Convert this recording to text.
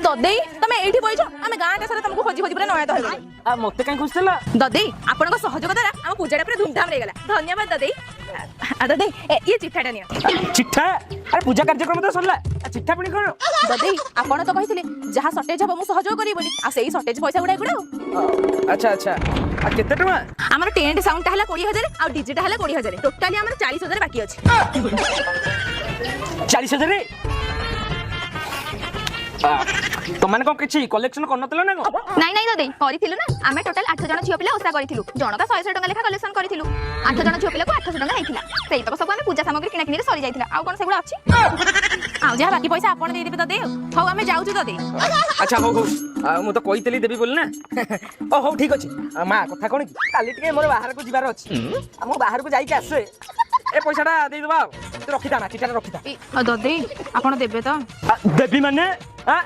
ददेई तमे एठी बइछो आमे गाँटा सारा तुमको खोजी खोजी पूरा नया तो आ मते काई खुशला ददेई आपनको सहयोग द्वारा आम पूजाटा पूरा धूमधाम रे गला धन्यवाद ददेई ददेई ये चिट्ठाटा नियो चिट्ठा अरे पूजा कार्यक्रम तो सरला चिट्ठा पुणी कोन ददेई आपण तो कहिथिले जहा शॉर्टेज हबो मु सहयोग करी बोली आ सेही शॉर्टेज पैसा गुडा गुडा अच्छा अच्छा आ केते टमा हमर टेंट साउंड हला 20000 आ डीजे टा हला 20000 टोटली हमर 40000 बाकी अछि 40000 रे तो माने कोन किछि कलेक्शन करनतलो ना को नाही नाही ददेई करिथिलु ना आमे टोटल 8 जण छियो पिला ओसा करिथिलु जण का 100 टका लेखा कलेक्शन करिथिलु 8 जण छियो पिला को 800 टका आइथिला सेही तक सब आमे पूजा सामग्री किना किनी रे सरी जाइथिला आ कोन सेगुडा अछि आ जहा बाकी पैसा आपण देइ देबे ददेई हौ आमे जाउछु ददेई अच्छा हो मु तो कहितली देबी बोल ना ओ हो ठीक अछि मा कथा कोन की काली टिके मोर बाहर को जिबार अछि मु बाहर को जाई के आसे ए पैसाटा देइ दबा तू रखिता ना चिठाटा रखिता ददेई आपण देबे तो देबी माने हां